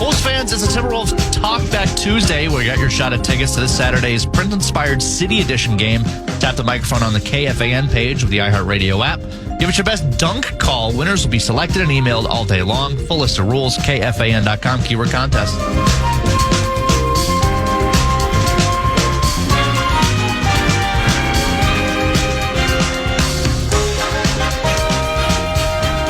Bulls fans, it's a Timberwolves Talkback Tuesday. We got your shot at tickets to this Saturday's print-inspired City Edition game. Tap the microphone on the KFAN page with the iHeartRadio app. Give it your best dunk call. Winners will be selected and emailed all day long. Full list of rules, KFAN.com, keyword contest.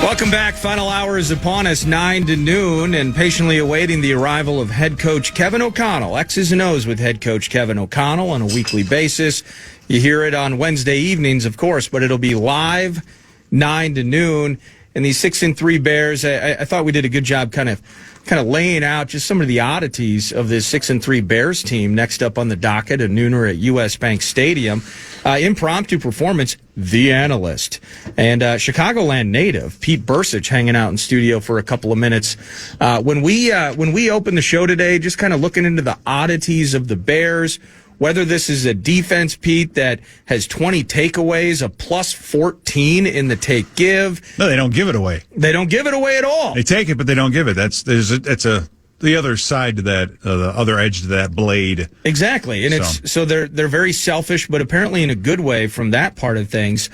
Welcome back. Final hour is upon us, 9 to noon, and patiently awaiting the arrival of head coach Kevin O'Connell. X's and O's with head coach Kevin O'Connell on a weekly basis. You hear it on Wednesday evenings, of course, but it'll be live 9 to noon. And these 6-3 Bears, I thought we did a good job kind of laying out just some of the oddities of this 6-3 Bears team. Next up on the docket, a nooner at U.S. Bank Stadium. Impromptu performance, The Analyst. And Chicagoland native, Pete Bercich, hanging out in studio for a couple of minutes. When we opened the show today, just kind of looking into the oddities of the Bears, whether this is a defense, Pete, that has 20 takeaways, a plus 14 in the take-give. No, they don't give it away. They don't give it away at all. They take it, but they don't give it. That's the other side to that, the other edge to that blade. Exactly, and so they're very selfish, but apparently in a good way from that part of things.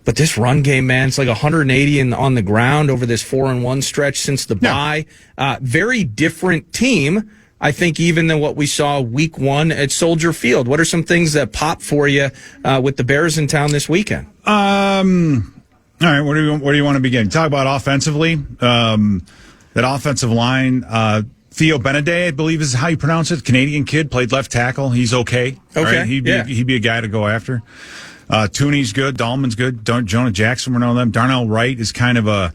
But this run game, man, it's like 180 on the ground over this 4-1 stretch since the bye. Very different team, I think, even than what we saw week one at Soldier Field. What are some things that pop for you with the Bears in town this weekend? All right, where do you want to begin? Talk about offensively. That offensive line, Theo Benedet, I believe is how you pronounce it. Canadian kid, played left tackle. He's okay. Okay. Right? He'd be a guy to go after. Tooney's good. Dahlman's good. Jonah Jackson, we're knowing them. Darnell Wright is kind of a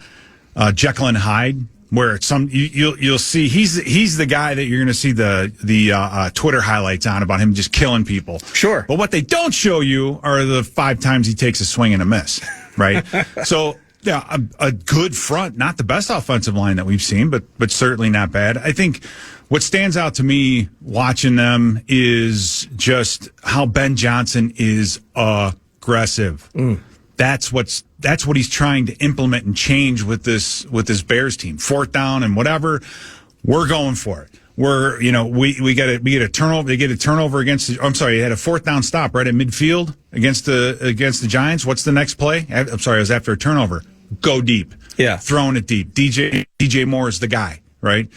Jekyll and Hyde, where you'll see he's the guy that you're going to see the Twitter highlights on about him just killing people. Sure. But what they don't show you are the 5 times he takes a swing and a miss, right? So, yeah, a good front, not the best offensive line that we've seen, but certainly not bad. I think what stands out to me watching them is just how Ben Johnson is aggressive. That's what he's trying to implement and change with this Bears team. 4th down and whatever, we're going for it. We get a turnover. They get a turnover against. He had a 4th down stop right at midfield against the Giants. What's the next play? I'm sorry, it was after a turnover. Go deep. Yeah, throwing it deep. DJ Moore is the guy, right?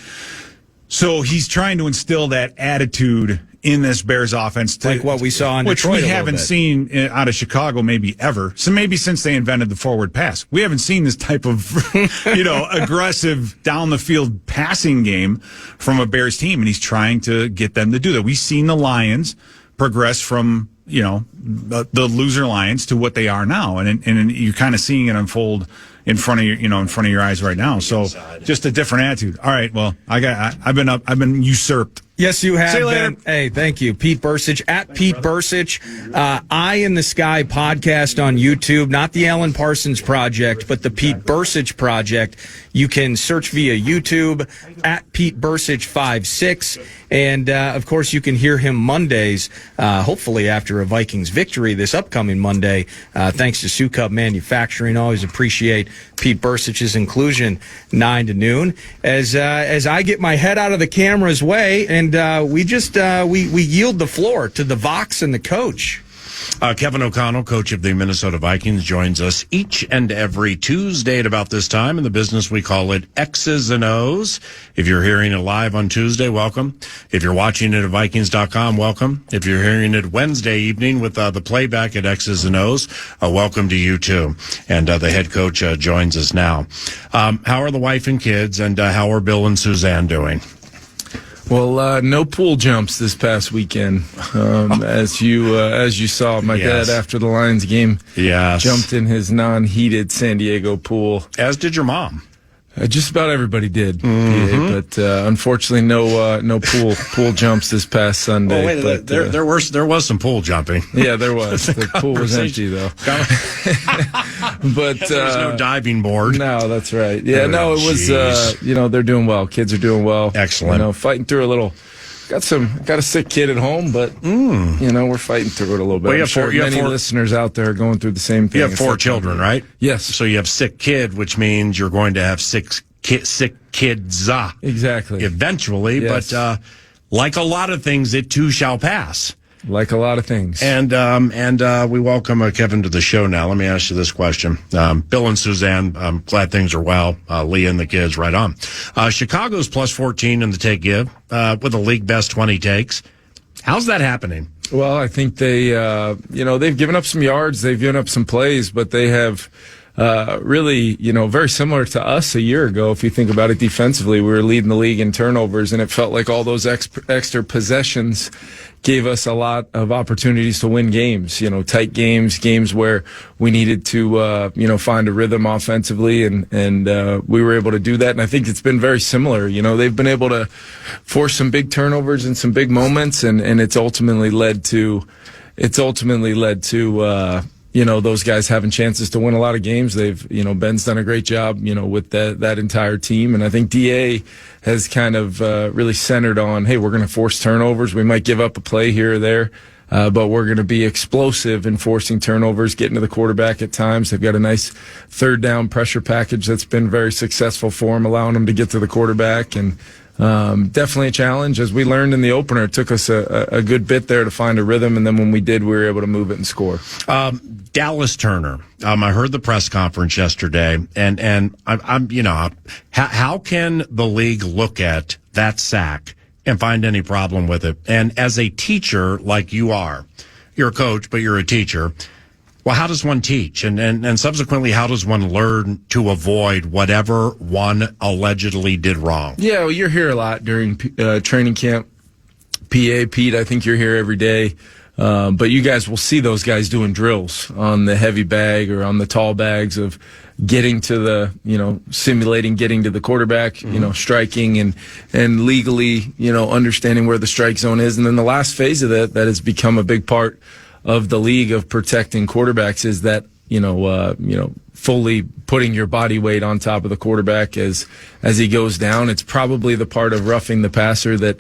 So he's trying to instill that attitude in this Bears offense, like what we saw in which Detroit we haven't seen out of Chicago maybe ever. So maybe since they invented the forward pass, we haven't seen this type of aggressive down the field passing game from a Bears team, and he's trying to get them to do that. We've seen the Lions progress from the loser Lions to what they are now, and you're kind of seeing it unfold in front of your eyes right now. So just a different attitude. All right, well, I've been usurped. Yes, you have. See you later. Hey, thank you. Pete Bercich, at Pete Bercich. Eye in the Sky podcast on YouTube, not the Alan Parsons Project, but the Pete Bercich Project. You can search via YouTube, at Pete Bercich 56. And, of course, you can hear him Mondays, hopefully after a Vikings victory this upcoming Monday, thanks to Sioux Cup Manufacturing. Always appreciate Pete Bercich's inclusion 9 to noon. As I get my head out of the camera's way, and we yield the floor to the Vox and the coach. Kevin O'Connell, coach of the Minnesota Vikings, joins us each and every Tuesday at about this time. In the business, we call it X's and O's. If you're hearing it live on Tuesday, welcome. If you're watching it at Vikings.com, welcome. If you're hearing it Wednesday evening with the playback at X's and O's, welcome to you too. And the head coach joins us now. How are the wife and kids, and how are Bill and Suzanne doing? Well, no pool jumps this past weekend. As you saw, my dad after the Lions game jumped in his non-heated San Diego pool. As did your mom. Just about everybody did, but unfortunately, no pool jumps this past Sunday. Oh, wait, but, there was some pool jumping. Yeah, there was. The pool was empty though. But there was no diving board. No, that's right. Yeah, no, it was. They're doing well. Kids are doing well. Excellent. Fighting through a little. Got a sick kid at home, but we're fighting through it a little bit. Well, many listeners out there are going through the same thing. You have 4 children, right? Yes. So you have sick kid, which means you're going to have 6 sick kids. Exactly. Eventually, yes. But like a lot of things, it too shall pass. Like a lot of things. And we welcome Kevin to the show now. Let me ask you this question. Bill and Suzanne, I'm glad things are well. Leah and the kids, right on. Chicago's plus 14 in the take give with a league best 20 takes. How's that happening? Well, I think they, they've given up some yards, they've given up some plays, but they have really, very similar to us a year ago. If you think about it defensively, we were leading the league in turnovers, and it felt like all those extra possessions gave us a lot of opportunities to win games, tight games where we needed to, find a rhythm offensively, and we were able to do that. And I think it's been very similar. They've been able to force some big turnovers and some big moments, and it's ultimately led to, those guys having chances to win a lot of games. They've, Ben's done a great job, with that entire team. And I think DA has kind of really centered on, hey, we're going to force turnovers. We might give up a play here or there, but we're going to be explosive in forcing turnovers, getting to the quarterback at times. They've got a nice third down pressure package that's been very successful for them, allowing them to get to the quarterback. And definitely a challenge. As we learned in the opener, it took us a good bit there to find a rhythm, and then when we did, we were able to move it and score. Dallas Turner. I heard the press conference yesterday, and I'm how can the league look at that sack and find any problem with it? And as a teacher, like you are, you're a coach, but you're a teacher. Well, how does one teach? And subsequently, how does one learn to avoid whatever one allegedly did wrong? Yeah, well, you're here a lot during training camp. Pete, I think you're here every day. But you guys will see those guys doing drills on the heavy bag or on the tall bags of getting to the, simulating getting to the quarterback, striking and legally, understanding where the strike zone is. And then the last phase of that has become a big part of the league of protecting quarterbacks is that, fully putting your body weight on top of the quarterback as he goes down. It's probably the part of roughing the passer that,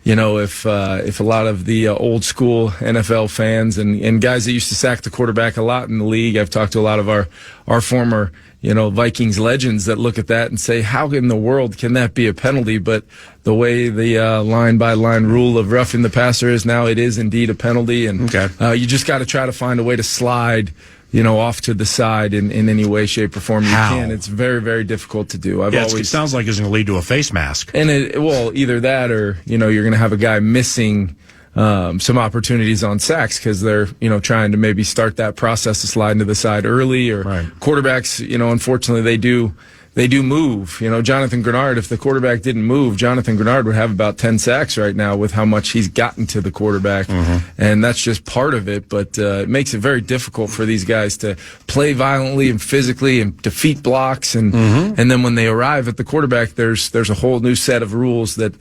if a lot of the old school NFL fans and guys that used to sack the quarterback a lot in the league, I've talked to a lot of our former, Vikings legends that look at that and say, how in the world can that be a penalty? But the way the line by line rule of roughing the passer is now, it is indeed a penalty. And you just got to try to find a way to slide, off to the side in any way, shape, or form you can. It's very, very difficult to do. It sounds like it's going to lead to a face mask. And either that or, you're going to have a guy missing some opportunities on sacks because they're, trying to maybe start that process to slide to the side early or quarterbacks, unfortunately they do move. Jonathan Grenard, if the quarterback didn't move, Jonathan Grenard would have about 10 sacks right now with how much he's gotten to the quarterback. And that's just part of it. But it makes it very difficult for these guys to play violently and physically and defeat blocks. And then when they arrive at the quarterback, there's a whole new set of rules that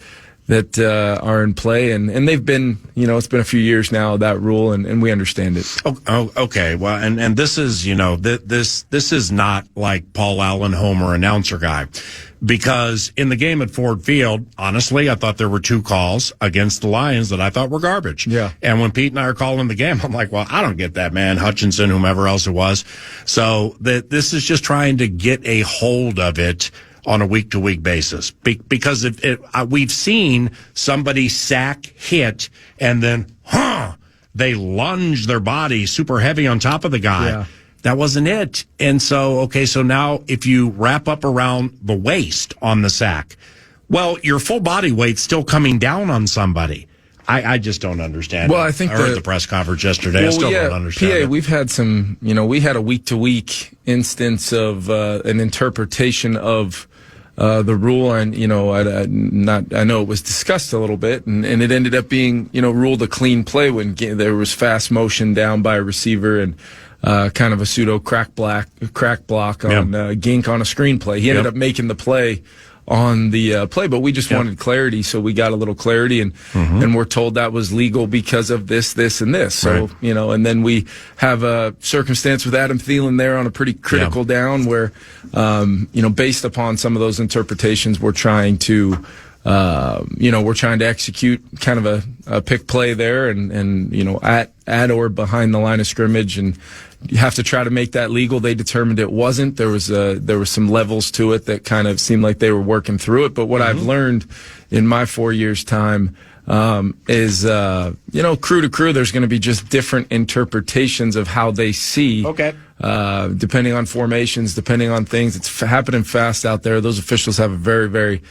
are in play, and they've been, it's been a few years now, that rule, and we understand it. Okay. Well, and this is, this is not like Paul Allen, Homer announcer guy, because in the game at Ford Field, honestly, I thought there were two calls against the Lions that I thought were garbage. Yeah. And when Pete and I are calling the game, I'm like, well, I don't get that, man. Hutchinson, whomever else it was. So this is just trying to get a hold of it on a week-to-week basis, because we've seen somebody sack, hit, and then they lunge their body super heavy on top of the guy. Yeah. That wasn't it. And so now if you wrap up around the waist on the sack, well, your full body weight's still coming down on somebody. I just don't understand. Well, I think I heard the press conference yesterday. I still don't understand. PA, it. We've had some, we had a week-to-week instance of an interpretation of the rule, and I know it was discussed a little bit, and it ended up being ruled a clean play when there was fast motion down by a receiver and kind of a pseudo crack block on Gink on a screen play. He ended up making the play on the play, but we just wanted clarity, so we got a little clarity, and we're told that was legal because of this, and this. So, and then we have a circumstance with Adam Thielen there on a pretty critical down where, based upon some of those interpretations, we're trying to execute kind of a pick play there, and at at or behind the line of scrimmage, and you have to try to make that legal. They determined it wasn't. There was some levels to it that kind of seemed like they were working through it. But what I've learned in my 4 years' time is crew to crew, there's going to be just different interpretations of how they see. Okay. Depending on formations, depending on things. It's happening fast out there. Those officials have a very, very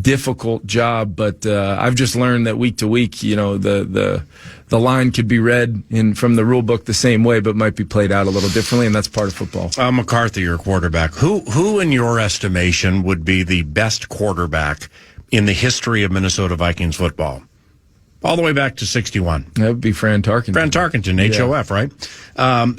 difficult job. But I've just learned that week to week, the line could be read from the rule book the same way, but might be played out a little differently, and that's part of football. McCarthy, your quarterback. Who, in your estimation, would be the best quarterback in the history of Minnesota Vikings football? All the way back to 61. That would be Fran Tarkenton. Fran Tarkenton, HOF, right?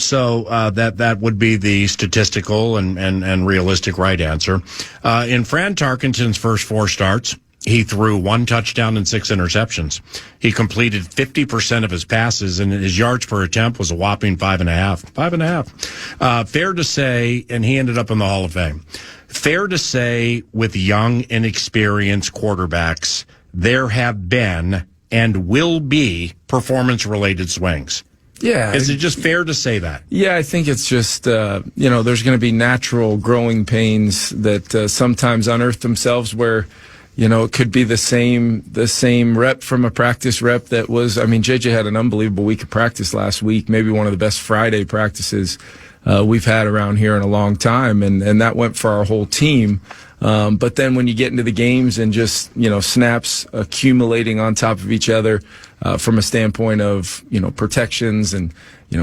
So that would be the statistical and realistic right answer. In Fran Tarkenton's first 4 starts, he threw 1 touchdown and 6 interceptions. He completed 50% of his passes, and his yards per attempt was a whopping 5.5. 5.5. Fair to say, and he ended up in the Hall of Fame. Fair to say, with young, inexperienced quarterbacks, there have been and will be performance-related swings. Yeah. Is it just fair to say that? Yeah, I think it's just, there's going to be natural growing pains that sometimes unearth themselves where, it could be the same rep from a practice rep that was, JJ had an unbelievable week of practice last week, maybe one of the best Friday practices we've had around here in a long time, and that went for our whole team. But then when you get into the games and just, snaps accumulating on top of each other from a standpoint of, protections and,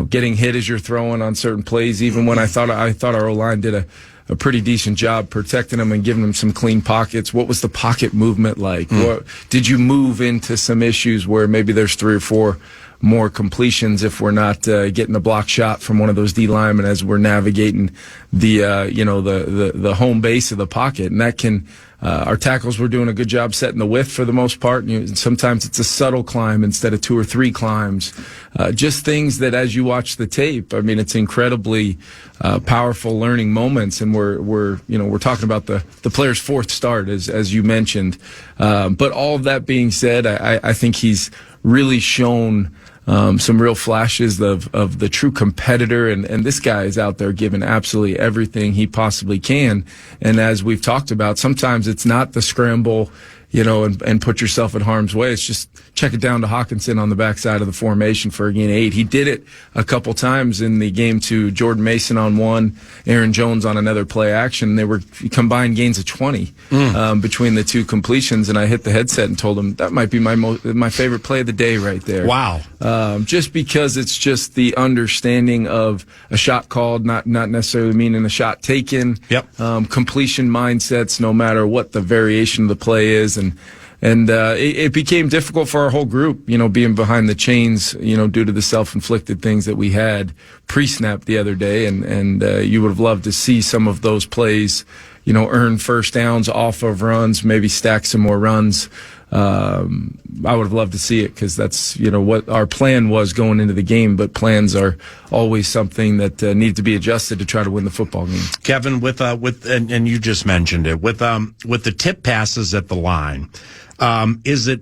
getting hit as you're throwing on certain plays, even when I thought our O-line did a pretty decent job protecting them and giving them some clean pockets. What was the pocket movement like? What, did you move into some issues where maybe there's 3 or 4 more completions if we're not getting a block shot from one of those D linemen as we're navigating the home base of the pocket, and that can our tackles were doing a good job setting the width for the most part. And sometimes it's a subtle climb instead of 2 or 3 climbs. Just things that as you watch the tape, it's incredibly powerful learning moments, and we're talking about the player's 4th start as you mentioned. But all of that being said, I think he's really shown some real flashes of the true competitor, and this guy is out there giving absolutely everything he possibly can. And as we've talked about, sometimes it's not the scramble, and put yourself in harm's way. It's just check it down to Hawkinson on the backside of the formation for a gain of 8. He did it a couple times in the game to Jordan Mason on one, Aaron Jones on another play action. They were combined gains of 20 between the 2 completions, and I hit the headset and told him that might be my favorite play of the day right there. Wow. Just because it's just the understanding of a shot called, not necessarily meaning a shot taken. Yep. Completion mindsets, no matter what the variation of the play is. And it became difficult for our whole group, being behind the chains, due to the self-inflicted things that we had pre-snap the other day. And you would have loved to see some of those plays, earn first downs off of runs, maybe stack some more runs. I would have loved to see it because that's, what our plan was going into the game, but plans are always something that need to be adjusted to try to win the football game. Kevin, and you just mentioned it, with the tip passes at the line, is it,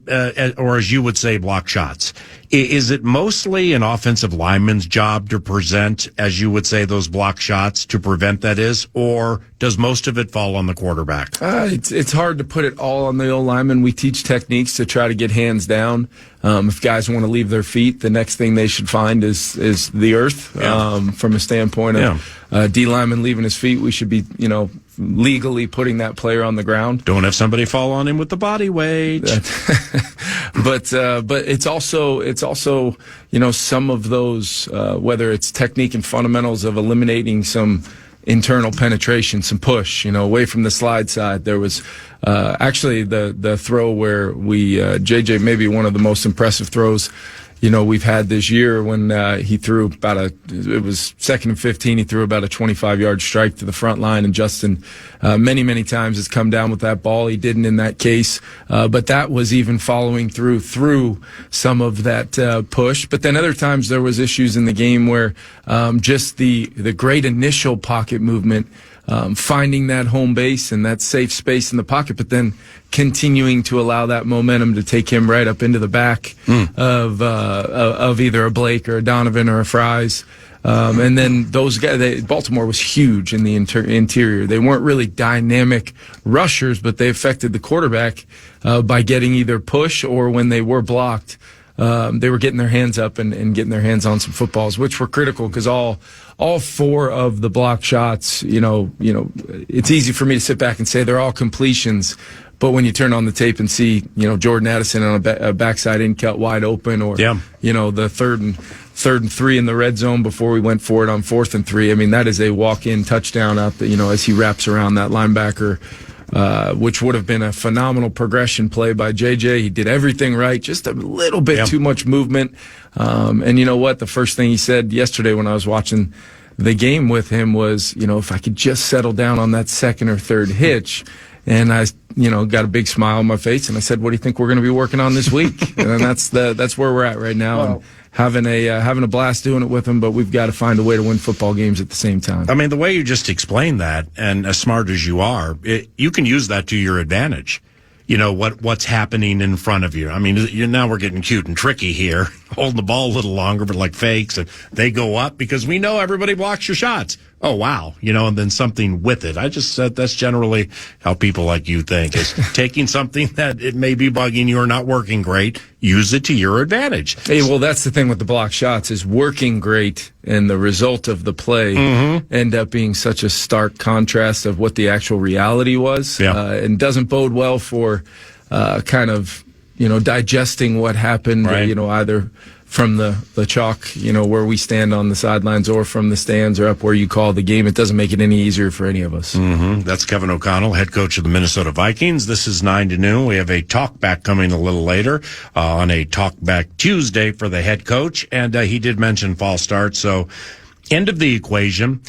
or as you would say, block shots? Is it mostly an offensive lineman's job to present, as you would say, those block shots to prevent that is, or does most of it fall on the quarterback? It's hard to put it all on the old lineman. We teach techniques to try to get hands down. If guys want to leave their feet, the next thing they should find is the earth. Yeah. From a standpoint of D lineman leaving his feet, we should be, legally putting that player on the ground. Don't have somebody fall on him with the body weight. But it's also some of those, whether it's technique and fundamentals of eliminating some internal penetration, some push, away from the slide side. There was actually the throw where JJ, maybe one of the most impressive throws we've had this year, when he threw it was 2nd and 15, he threw about a 25-yard strike to the front line, and Justin many times has come down with that ball. He didn't in that case, but that was even following through some of that push. But then other times there was issues in the game where just the great initial pocket movement finding that home base and that safe space in the pocket, but then continuing to allow that momentum to take him right up into the back of either a Blake or a Donovan or a Fries. And then those guys, Baltimore was huge in the interior. They weren't really dynamic rushers, but they affected the quarterback by getting either push or when they were blocked, they were getting their hands up and getting their hands on some footballs, which were critical because all four of the block shots, it's easy for me to sit back and say they're all completions. But when you turn on the tape and see, Jordan Addison on a backside in cut wide open, or the third and 3 in the red zone before we went for it on 4th and 3. I mean, that is a walk-in touchdown out as he wraps around that linebacker, which would have been a phenomenal progression play by JJ. He did everything right, just a little bit too much movement. And you know what? The first thing he said yesterday when I was watching the game with him was, if I could just settle down on that second or third hitch. And I, got a big smile on my face, and I said, "What do you think we're going to be working on this week?" And that's where we're at right now. Well, and having a blast doing it with him, but we've got to find a way to win football games at the same time. I mean, the way you just explained that, and as smart as you are, you can use that to your advantage. What's happening in front of you. I mean, now we're getting cute and tricky here, holding the ball a little longer, but like fakes, and they go up because we know everybody blocks your shots. Oh, wow. And then something with it. I just said that's generally how people like you think, is taking something that it may be bugging you or not working great, use it to your advantage. Hey, well, that's the thing with the block shots, is working great and the result of the play end up being such a stark contrast of what the actual reality was. And doesn't bode well for kind of, digesting what happened, right. Either from the chalk, where we stand on the sidelines, or from the stands, or up where you call the game. It doesn't make it any easier for any of us. That's Kevin O'Connell, head coach of the Minnesota Vikings. This is 9 to noon. We have a talk back coming a little later on a talk back Tuesday for the head coach. And he did mention false starts. So end of the equation.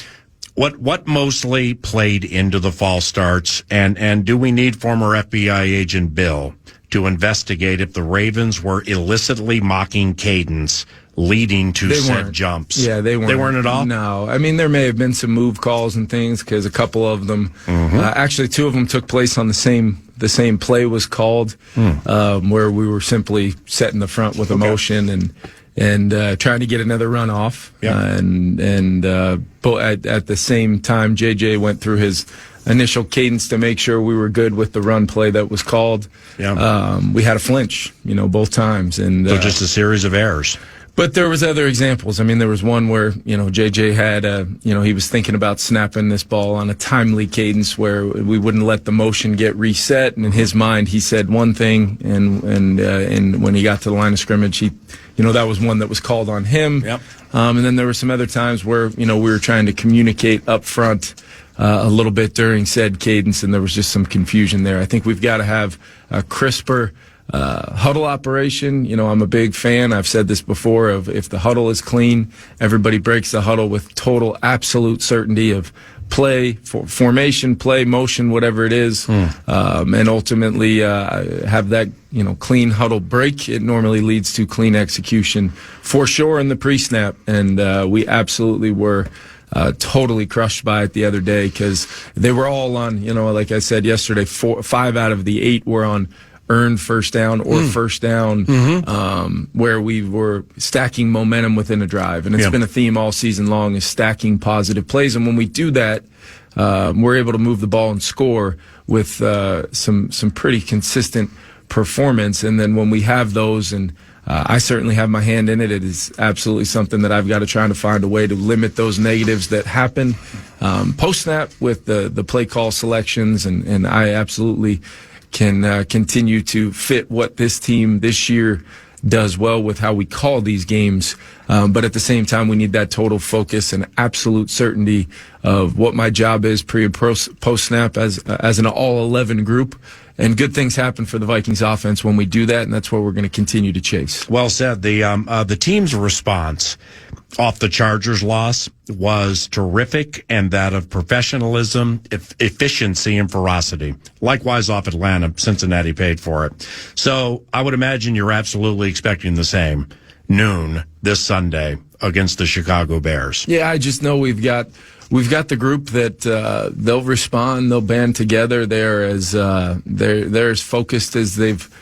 What mostly played into the false starts, and do we need former FBI agent Bill to investigate if the Ravens were illicitly mocking cadence leading to said jumps? Yeah, they weren't. They weren't at all? No. I mean, there may have been some move calls and things, because a couple of them, actually 2 of them took place on the same play was called, where we were simply setting the front with a motion and trying to get another run off. But at the same time, JJ went through his initial cadence to make sure we were good with the run play that was called. We had a flinch, both times. And so just a series of errors. But there was other examples. I mean, there was one where, JJ had, he was thinking about snapping this ball on a timely cadence where we wouldn't let the motion get reset. And in his mind, he said one thing, and when he got to the line of scrimmage, that was one that was called on him. And then there were some other times where, we were trying to communicate up front a little bit during said cadence, and there was just some confusion there. I think we've got to have a crisper huddle operation. I'm a big fan. I've said this before, of if the huddle is clean, everybody breaks the huddle with total, absolute certainty of play, formation, play, motion, whatever it is, and ultimately have that clean huddle break. It normally leads to clean execution for sure in the pre-snap, and we absolutely were totally crushed by it the other day, because they were all on, like I said yesterday, 5 out of the 8 were on earned first down or first down, where we were stacking momentum within a drive. And it's been a theme all season long, is stacking positive plays. And when we do that, we're able to move the ball and score with some pretty consistent performance. And then when we have those, and I certainly have my hand in it, it is absolutely something that I've got to try to find a way to limit those negatives that happen post-snap with the play call selections. And I absolutely can continue to fit what this team this year does well with how we call these games. But at the same time, we need that total focus and absolute certainty of what my job is pre and post snap as an all 11 group. And good things happen for the Vikings offense when we do that, and that's what we're going to continue to chase. Well said. The team's response off the Chargers loss was terrific, and that of professionalism, efficiency, and ferocity. Likewise off Atlanta, Cincinnati paid for it. So I would imagine you're absolutely expecting the same noon this Sunday against the Chicago Bears. Yeah, I just know we've got we've got the group that they'll respond, they'll band together. They're as focused as they've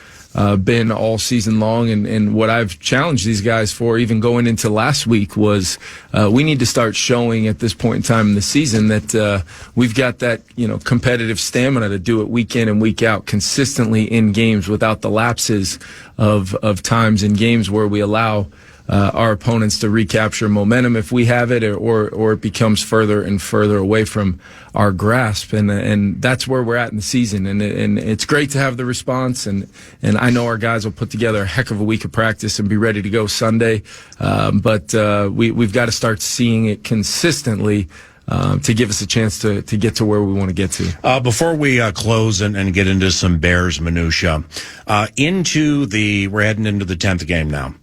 been all season long, and what I've challenged these guys for, even going into last week, was we need to start showing at this point in time in the season that we've got that competitive stamina to do it week in and week out consistently in games without the lapses of times in games where we allow our opponents to recapture momentum if we have it, or it becomes further and further away from our grasp, and that's where we're at in the season, and it's great to have the response, and I know our guys will put together a heck of a week of practice and be ready to go Sunday, but we've got to start seeing it consistently to give us a chance to get to where we want to get to. Before we close and get into some Bears minutia, we're heading into the 10th game now.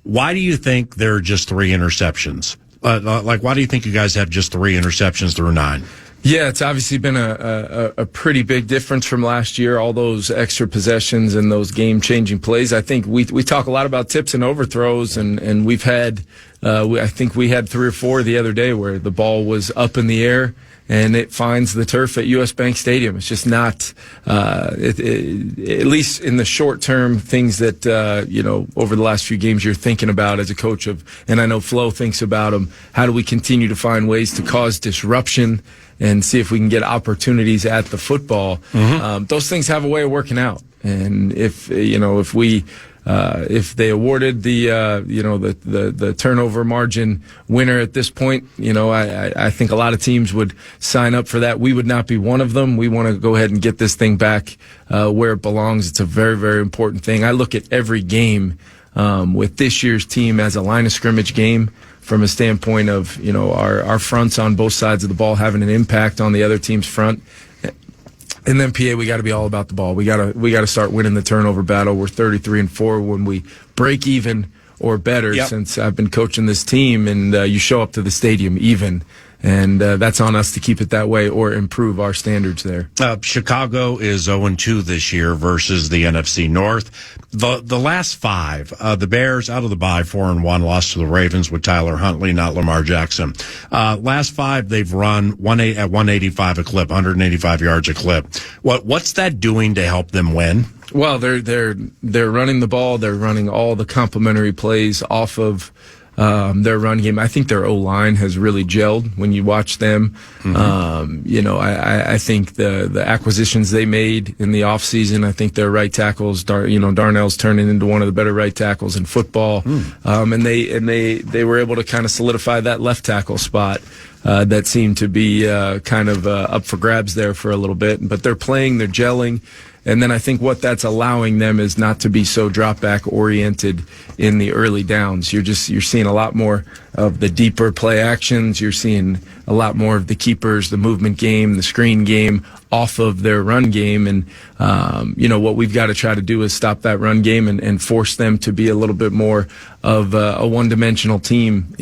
Why do you think there are just 3 interceptions? Why do you think you guys have just 3 interceptions through 9? Yeah, it's obviously been a pretty big difference from last year, all those extra possessions and those game-changing plays. I think we talk a lot about tips and overthrows, and we've had, I think we had 3 or 4 the other day where the ball was up in the air and it finds the turf at US Bank Stadium. It's just not, at least in the short term, things that, over the last few games you're thinking about as a coach and I know Flo thinks about them. How do we continue to find ways to cause disruption and see if we can get opportunities at the football? Mm-hmm. Those things have a way of working out. And if they awarded the turnover margin winner at this point, I think a lot of teams would sign up for that. We would not be one of them. We want to go ahead and get this thing back where it belongs. It's a very, very important thing. I look at every game with this year's team as a line of scrimmage game from a standpoint of our fronts on both sides of the ball having an impact on the other team's front. And then PA, we got to be all about the ball. We got to start winning the turnover battle. We're 33-4 when we break even or better. Yep. Since I've been coaching this team, and you show up to the stadium even, and that's on us to keep it that way or improve our standards there. Chicago is 0-2 this year versus the NFC North. The last 5, the Bears out of the bye 4-1, lost to the Ravens with Tyler Huntley, not Lamar Jackson. Last 5 they've run at 185 a clip, 185 yards a clip. What's that doing to help them win? Well, they're running the ball. They're running all the complementary plays off of their run game. I think their O-line has really gelled when you watch them. Mm-hmm. I think the acquisitions they made in the offseason, I think their right tackles, Darnell's turning into one of the better right tackles in football. And they were able to kind of solidify that left tackle spot. That seemed to be kind of up for grabs there for a little bit. But they're playing, they're gelling. And then I think what that's allowing them is not to be so drop back oriented in the early downs. You're seeing a lot more of the deeper play actions. You're seeing a lot more of the keepers, the movement game, the screen game off of their run game. And, what we've got to try to do is stop that run game and force them to be a little bit more of a one-dimensional team,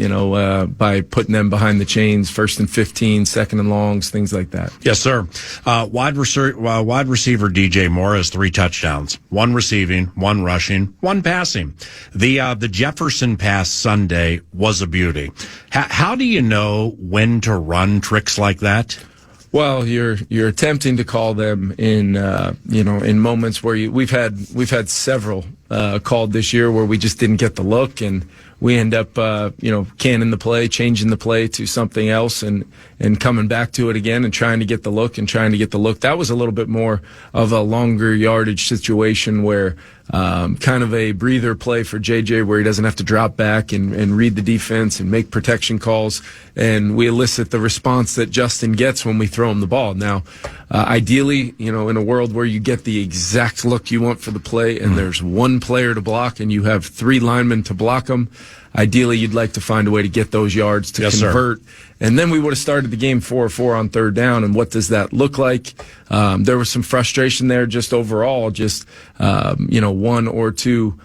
by putting them behind the chains, 1st and 15, 2nd and longs, things like that. Yes, sir. Wide receiver DJ Moore has 3 touchdowns, 1 receiving, 1 rushing, 1 passing. The Jefferson pass Sunday was a beauty. How do you know when to run tricks like that? Well, you're attempting to call them in moments where we've had several called this year where we just didn't get the look, and we end up canning the play, changing the play to something else, and coming back to it again and trying to get the look. That was a little bit more of a longer yardage situation where kind of a breather play for JJ where he doesn't have to drop back and read the defense and make protection calls, and we elicit the response that Justin gets when we throw him the ball. Now, ideally, in a world where you get the exact look you want for the play and there's 1 player to block and you have 3 linemen to block them, ideally you'd like to find a way to get those yards to convert. Sir. And then we would have started the game 4-4 on 3rd down. And what does that look like? There was some frustration there just overall, 1 or 2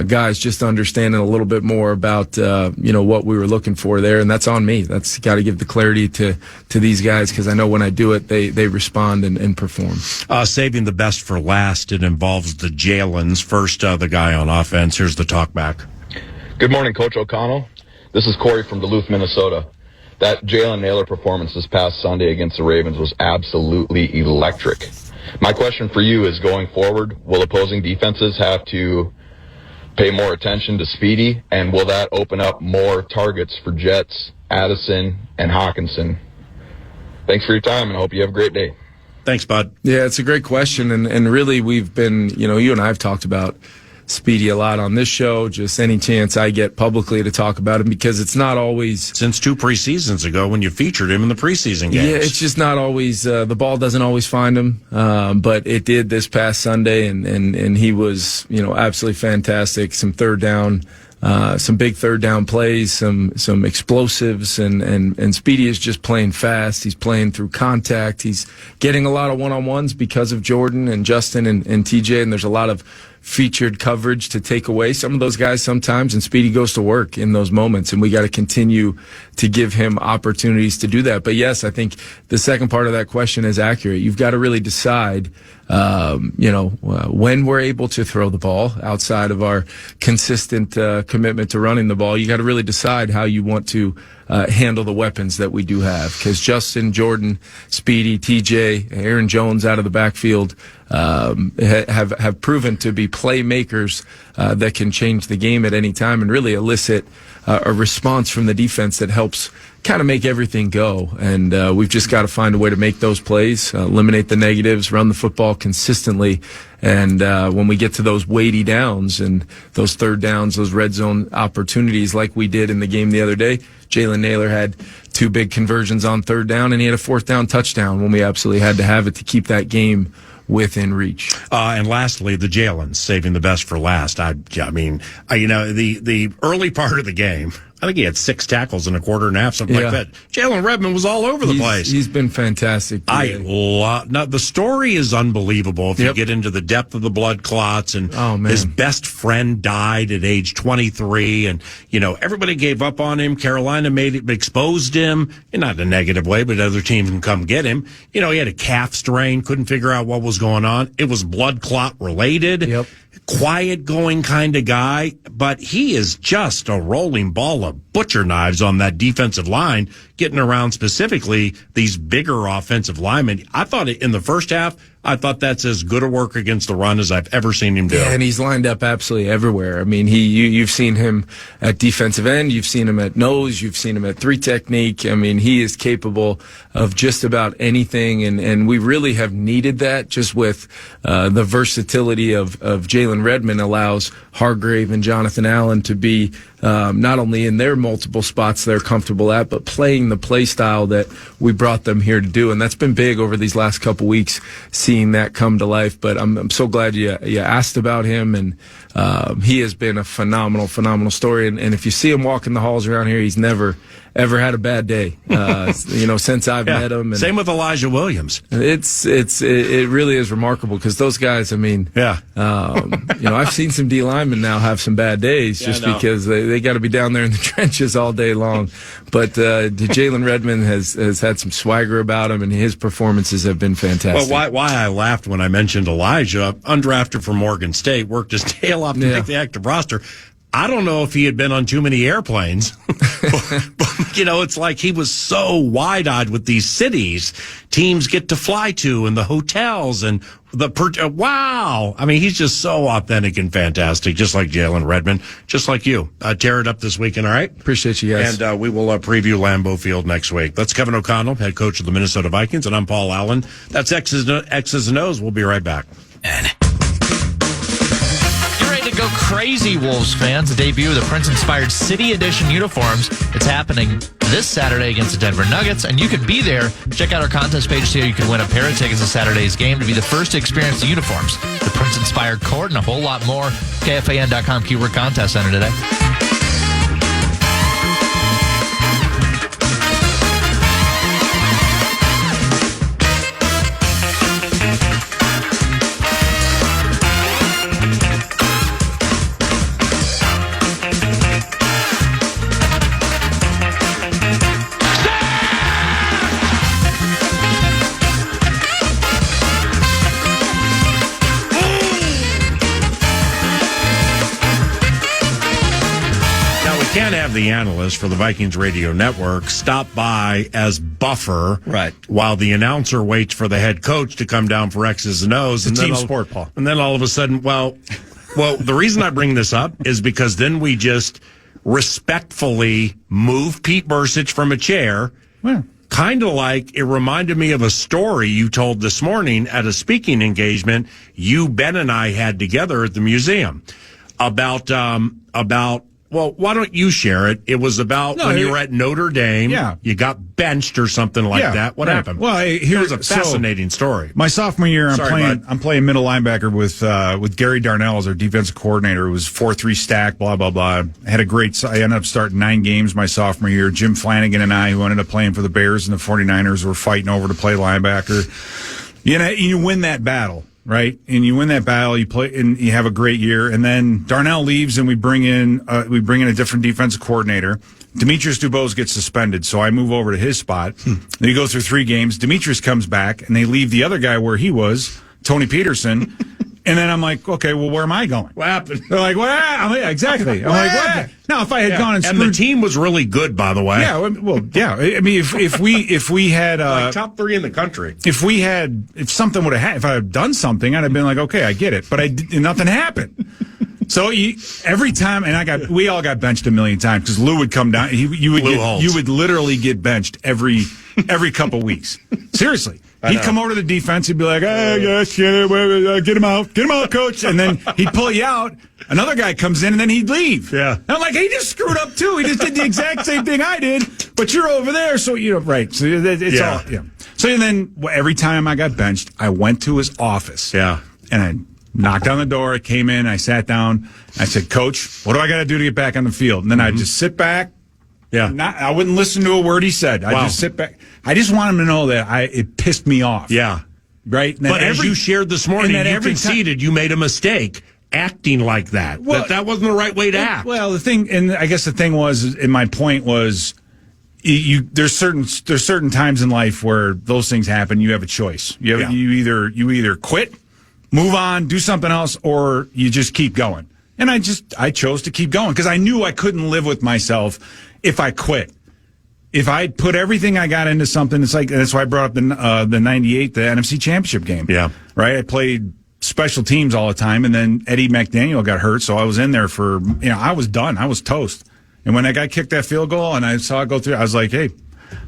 guys just understanding a little bit more about, what we were looking for there. And that's on me. That's got to give the clarity to these guys, because I know when I do it, they respond and perform. Saving the best for last, it involves the Jalens. First, the guy on offense. Here's the talk back. Good morning, Coach O'Connell. This is Corey from Duluth, Minnesota. That Jalen Naylor performance this past Sunday against the Ravens was absolutely electric. My question for you is, going forward, will opposing defenses have to pay more attention to Speedy, and will that open up more targets for Jets, Addison, and Hawkinson? Thanks for your time, and I hope you have a great day. Thanks, bud. Yeah, it's a great question, and really we've been, you and I have talked about Speedy a lot on this show, just any chance I get publicly to talk about him, because it's not always... Since 2 preseasons ago when you featured him in the preseason games. Yeah, it's just not always... the ball doesn't always find him, but it did this past Sunday, and he was, absolutely fantastic. Some third down... some big third down plays, some explosives, and Speedy is just playing fast. He's playing through contact. He's getting a lot of one-on-ones because of Jordan and Justin and TJ, and there's a lot of featured coverage to take away some of those guys sometimes, and Speedy goes to work in those moments, and we got to continue to give him opportunities to do that. But yes, I think the second part of that question is accurate. You've got to really decide when we're able to throw the ball outside of our consistent commitment to running the ball. You got to really decide how you want to handle the weapons that we do have, because Justin, Jordan, Speedy, TJ, Aaron Jones out of the backfield have proven to be playmakers that can change the game at any time and really elicit a response from the defense that helps kind of make everything go. And we've just got to find a way to make those plays, eliminate the negatives, run the football consistently. And when we get to those weighty downs and those third downs, those red zone opportunities like we did in the game the other day, Jalen Naylor had 2 big conversions on third down, and he had a 4th down touchdown when we absolutely had to have it to keep that game within reach. And lastly, the Jalen's saving the best for last. The early part of the game, I think he had 6 tackles in a quarter and a half, something like that. Jalen Redmond was all over the place. He's been fantastic today. Now, the story is unbelievable if you get into the depth of the blood clots. And his best friend died at age 23, and everybody gave up on him. Carolina exposed him, not in a negative way, but other teams can come get him. He had a calf strain, couldn't figure out what was going on. It was blood clot related. Yep. Quiet going kind of guy, but he is just a rolling ball of butcher knives on that defensive line, getting around specifically these bigger offensive linemen. I thought in the first half, I thought that's as good a work against the run as I've ever seen him do. Yeah, and he's lined up absolutely everywhere. I mean, you've seen him at defensive end, you've seen him at nose, you've seen him at 3 technique. I mean, he is capable of just about anything, and we really have needed that just with the versatility of Jalen Redmond allows Hargrave and Jonathan Allen to be not only in their multiple spots they're comfortable at, but playing the play style that we brought them here to do. And that's been big over these last couple weeks, seeing that come to life. But I'm so glad you asked about him, and he has been a phenomenal story. And if you see him walking the halls around here, he's never ever had a bad day, since I've met him. And same with Elijah Williams. It really is remarkable, because those guys, I've seen some D linemen now have some bad days because they got to be down there in the trenches all day long. But Jalen Redmond has had some swagger about him, and his performances have been fantastic. Well, why I laughed when I mentioned Elijah, undrafted from Morgan State, worked his tail off to make the active roster. I don't know if he had been on too many airplanes, but it's like he was so wide-eyed with these cities teams get to fly to and the hotels and wow. I mean, he's just so authentic and fantastic, just like Jalen Redmond, just like you. Tear it up this weekend, all right? Appreciate you guys. And we will preview Lambeau Field next week. That's Kevin O'Connell, head coach of the Minnesota Vikings, and I'm Paul Allen. That's X's and O's. We'll be right back. To go crazy, Wolves fans. The debut of the Prince-inspired City Edition uniforms. It's happening this Saturday against the Denver Nuggets, and you could be there. Check out our contest page to see how you can win a pair of tickets to Saturday's game to be the first to experience the uniforms, the Prince-inspired court, and a whole lot more. KFAN.com keyword contest center today. can't have the analyst for the Vikings radio network stop by as buffer, right, while the announcer waits for the head coach to come down for X's and O's. It's a team sport, Paul. And then all of a sudden, well, the reason I bring this up is because then we just respectfully move Pete Bercich from a chair. Well, kind of like it reminded me of a story you told this morning at a speaking engagement you, Ben, and I had together at the museum about well, why don't you share it? It was about when you were at Notre Dame. Yeah. You got benched or something like that. What happened? Well, here's a fascinating story. My sophomore year, Sorry, I'm playing middle linebacker with Gary Darnell as our defensive coordinator. It was 4-3 stack, blah, blah, blah. I ended up starting 9 games my sophomore year. Jim Flanagan and I, who ended up playing for the Bears and the 49ers, were fighting over to play linebacker. You win that battle. Right, and you win that battle, you play, and you have a great year. And then Darnell leaves, and we bring in a different defensive coordinator. Demetrius Dubose gets suspended, so I move over to his spot. Then he goes through 3 games. Demetrius comes back, and they leave the other guy where he was, Tony Peterson. And then I'm like, okay, well, where am I going? What happened? They're like, what? Exactly. I'm like, what? Now, if I had gone and screwed, the team was really good, by the way. Yeah, well, yeah. I mean, if we had like top 3 in the country. If something would have happened, if I had done something, I'd have been like, okay, I get it. But nothing happened. So every time, and we all got benched a million times because Lou would come down. You would literally get benched every couple weeks. Seriously. He'd come over to the defense. He'd be like, "Hey, get him out, coach." And then he'd pull you out. Another guy comes in, and then he'd leave. Yeah. And I'm like, he just screwed up too. He just did the exact same thing I did, but you're over there, so right. So it's all. Yeah. So then every time I got benched, I went to his office. Yeah. And I knocked on the door. I came in. I sat down. I said, "Coach, what do I got to do to get back on the field?" And then I'd just sit back. Yeah. I wouldn't listen to a word he said. I'd just sit back. I just want him to know that it pissed me off. Yeah. Right? But as you shared this morning, you conceded you made a mistake acting like that. Well, that wasn't the right way to act. Well, I guess the thing was, and my point was, there's certain times in life where those things happen. You have a choice. You either quit, move on, do something else, or you just keep going. And I chose to keep going because I knew I couldn't live with myself if I quit. If I put everything I got into something, it's like, that's why I brought up the 98, the NFC Championship game. Yeah. Right? I played special teams all the time, and then Eddie McDaniel got hurt, so I was in there for, I was done. I was toast. And when that guy kicked that field goal and I saw it go through, I was like, hey,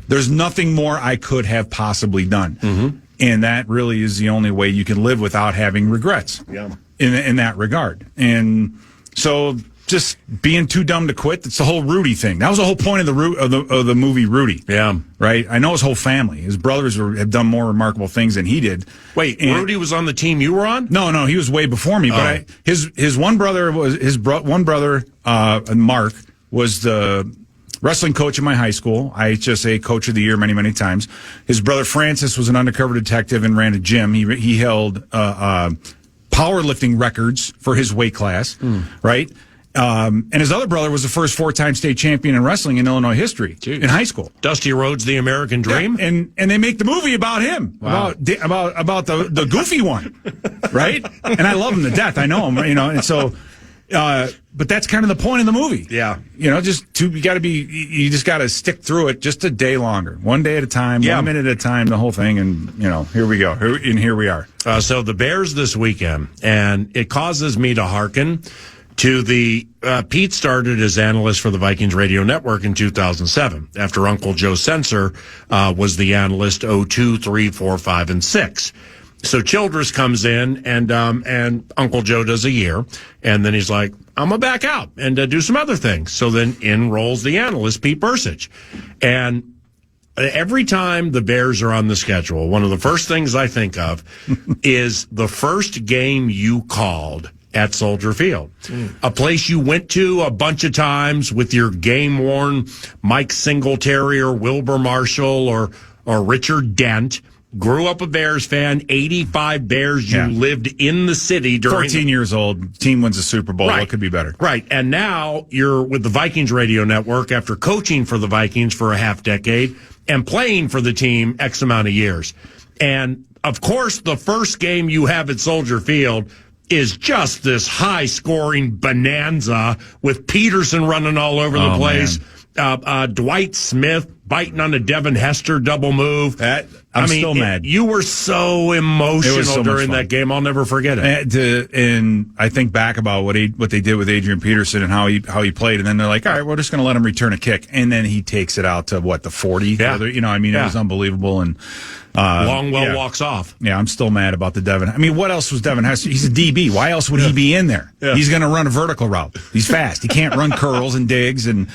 there's nothing more I could have possibly done. Mm-hmm. And that really is the only way you can live without having regrets. Yeah. In that regard. And so just being too dumb to quit, that's the whole Rudy thing. That was the whole point of the movie Rudy. Yeah. Right? I know his whole family. His brothers have done more remarkable things than he did. Wait, Rudy was on the team you were on? No, he was way before me. But his one brother Mark was the wrestling coach in my high school, IHSA Coach of the Year many, many times. His brother Francis was an undercover detective and ran a gym. He held powerlifting records for his weight class, right? And his other brother was the first 4-time state champion in wrestling in Illinois history in high school. Dusty Rhodes, the American Dream, and they make the movie about him, about the goofy one, right? And I love him to death. I know him, and so. But that's kind of the point of the movie. Yeah. You just got to stick through it just a day longer. One day at a time, 1 minute at a time, the whole thing. And, here we go. And here we are. So the Bears this weekend, and it causes me to hearken to Pete started as analyst for the Vikings radio network in 2007 after Uncle Joe Sensor was the analyst 02, 3, 4, 5, and 6. So Childress comes in, and Uncle Joe does a year, and then he's like, I'm going to back out and do some other things. So then in rolls the analyst, Pete Bercich. And every time the Bears are on the schedule, one of the first things I think of is the first game you called at Soldier Field, a place you went to a bunch of times with your game-worn Mike Singletary or Wilbur Marshall or Richard Dent. Grew up a Bears fan, 85 Bears. You lived in the city during 14 years old. Team wins a Super Bowl. Right. What could be better? Right. And now you're with the Vikings radio network after coaching for the Vikings for a half decade and playing for the team X amount of years. And of course, the first game you have at Soldier Field is just this high-scoring bonanza with Peterson running all over the place. Dwight Smith biting on a Devin Hester double move. I'm still mad. You were so emotional during that game. I'll never forget it. And I think back about what they did with Adrian Peterson and how he played, and then they're like, all right, we're just going to let him return a kick, and then he takes it out to the 40. Yeah. It was unbelievable. And Longwell walks off. Yeah, I'm still mad about the Devin. I mean, what else was Devin Hester? He's a DB. Why else would he be in there? Yeah. He's going to run a vertical route. He's fast. He can't run curls and digs and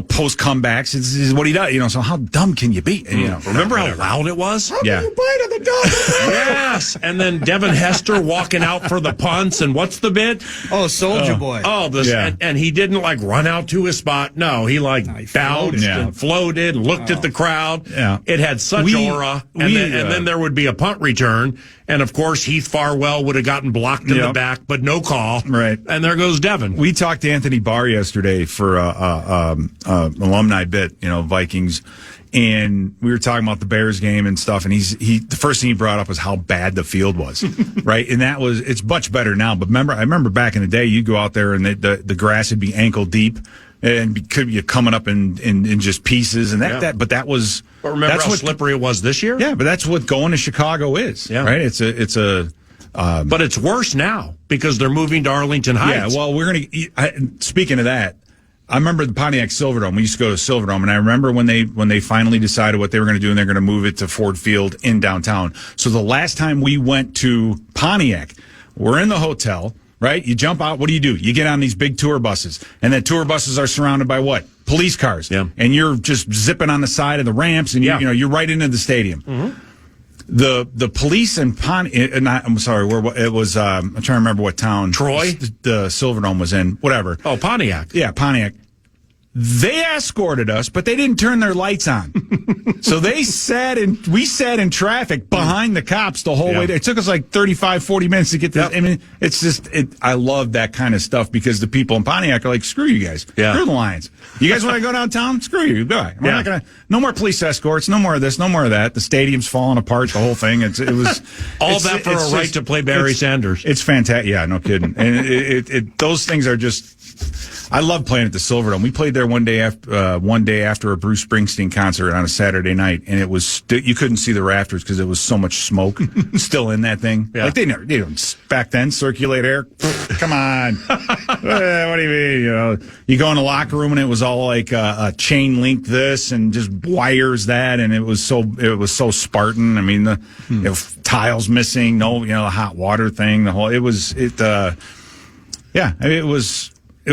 post comebacks. This is what he does. So how dumb can you be? And, remember how loud it was? Yeah. You bite on the dog. Yes. And then Devin Hester walking out for the punts. And what's the bit? Oh, Soldier Boy. Oh, and he didn't run out to his spot. No, he bounced and floated and looked at the crowd. Yeah. It had such aura. And then there would be a punt return. And of course, Heath Farwell would have gotten blocked in the back, but no call. Right. And there goes Devin. We talked to Anthony Barr yesterday for alumni bit, Vikings, and we were talking about the Bears game and stuff. And the first thing he brought up was how bad the field was, right? And it's much better now. But I remember back in the day, you'd go out there and the grass would be ankle deep. And could be coming up in just pieces, and but that was. But remember how slippery it was this year? Yeah, but that's what going to Chicago is, right? It's a. But it's worse now because they're moving to Arlington Heights. Yeah, well, speaking of that, I remember the Pontiac Silverdome. We used to go to Silverdome, and I remember when they finally decided what they were going to do, and they're going to move it to Ford Field in downtown. So the last time we went to Pontiac, we're in the hotel. Right? You jump out. What do? You get on these big tour buses. And the tour buses are surrounded by what? Police cars. Yeah. And you're just zipping on the side of the ramps, and you're right into the stadium. Mm-hmm. The police in I'm sorry, it was, I'm trying to remember what town. Troy? The Silverdome was in. Whatever. Oh, Pontiac. Yeah, Pontiac. They escorted us, but they didn't turn their lights on. So we sat in traffic behind the cops the whole way there. It took us 35, 40 minutes to get there. I mean, it's just, I love that kind of stuff because the people in Pontiac are like, screw you guys. Yeah. Screw the Lions. You guys want to go downtown? Screw you. Bye. We're not no more police escorts, no more of this, no more of that. The stadium's falling apart, the whole thing. It was all that for a right to play Barry Sanders. It's fantastic. Yeah, no kidding. And those things are just, I love playing at the Silverdome. We played there one day after a Bruce Springsteen concert on a Saturday night, and it was you couldn't see the rafters because there was so much smoke still in that thing. Yeah. They didn't back then circulate air. Come on, what do you mean? You go in the locker room and it was all a chain link this and just wires that, and it was so Spartan. I mean the tiles missing, the hot water thing, It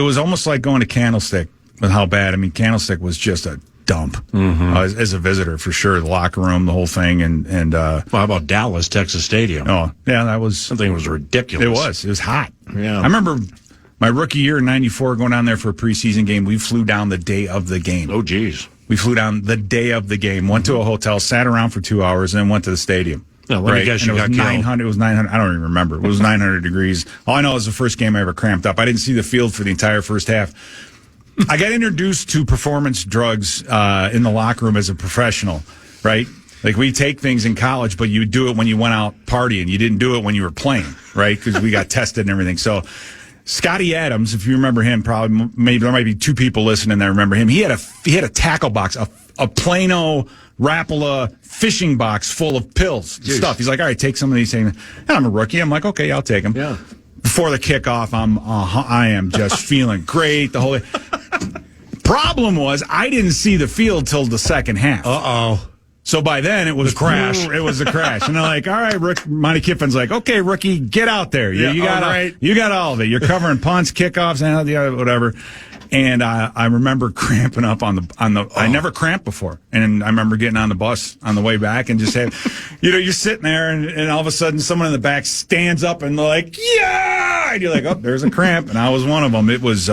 was almost like going to Candlestick with how bad. I mean, Candlestick was just a dump as a visitor for sure. The locker room, the whole thing, and how about Dallas, Texas Stadium? Oh, yeah, that was something was ridiculous. It was hot. Yeah, I remember my rookie year in '94 going down there for a preseason game. We flew down the day of the game. Oh, geez, we flew down the day of the game. Went to a hotel, sat around for 2 hours, and then went to the stadium. No, let me guess, you got 900. It was 900. I don't even remember. It was 900 degrees. All I know is the first game I ever cramped up. I didn't see the field for the entire first half. I got introduced to performance drugs in the locker room as a professional, right? Like we take things in college, but you do it when you went out partying. You didn't do it when you were playing, right? Because we got tested and everything. So Scotty Adams, if you remember him, probably maybe there might be two people listening that remember him. He had a tackle box, a Plano Rapala fishing box full of pills stuff. He's like, all right, take some of these things. And I'm a rookie. I'm like, okay, I'll take them. Yeah. Before the kickoff, I am just feeling great. The whole problem was I didn't see the field till the second half. Uh-oh. So by then it was the crash. It was a crash, and they're like, "All right, Monty Kiffin's like, okay, rookie, get out there. You got you got all of it. You're covering punts, kickoffs, and whatever." And I remember cramping up on the. I never cramped before, and I remember getting on the bus on the way back and just had, you're sitting there, and all of a sudden someone in the back stands up and they're like, "Yeah!" And you're like, "Oh, there's a cramp," and I was one of them. It was.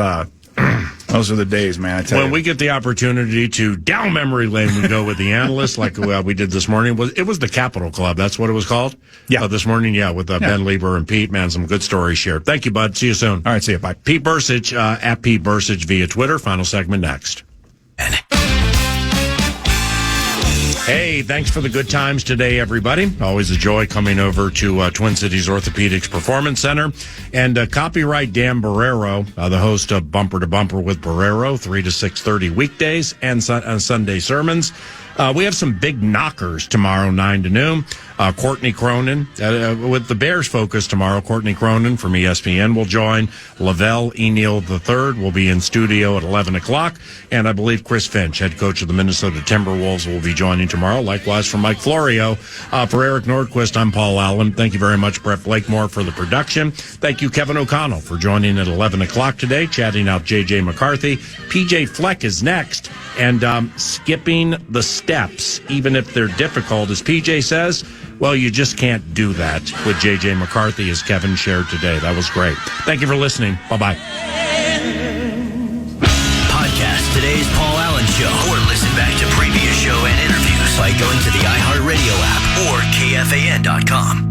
Those are the days, man. I tell you. When we get the opportunity to down memory lane, we go with the Analyst like we did this morning. It was the Capital Club. That's what it was called? Yeah. This morning, with Ben Lieber and Pete. Man, some good stories shared. Thank you, bud. See you soon. All right, see you. Bye. Pete Bercich, at Pete Bercich via Twitter. Final segment next. Hey, thanks for the good times today, everybody. Always a joy coming over to Twin Cities Orthopedics Performance Center. And copyright Dan Barrero, the host of Bumper to Bumper with Barrero, 3 to 6:30 weekdays and Sunday sermons. We have some big knockers tomorrow, 9 to noon. Courtney Cronin, with the Bears focus tomorrow, Courtney Cronin from ESPN will join. Lavelle Eniel III will be in studio at 11 o'clock. And I believe Chris Finch, head coach of the Minnesota Timberwolves, will be joining tomorrow. Likewise from Mike Florio. For Eric Nordquist, I'm Paul Allen. Thank you very much, Brett Blakemore, for the production. Thank you, Kevin O'Connell, for joining at 11 o'clock today, chatting out J.J. McCarthy. PJ Fleck is next. And skipping the steps, even if they're difficult, as PJ says, well, you just can't do that with J.J. McCarthy, as Kevin shared today. That was great. Thank you for listening. Bye-bye. Podcast today's Paul Allen Show, or listen back to previous show and interviews by going to the iHeartRadio app or KFAN.com.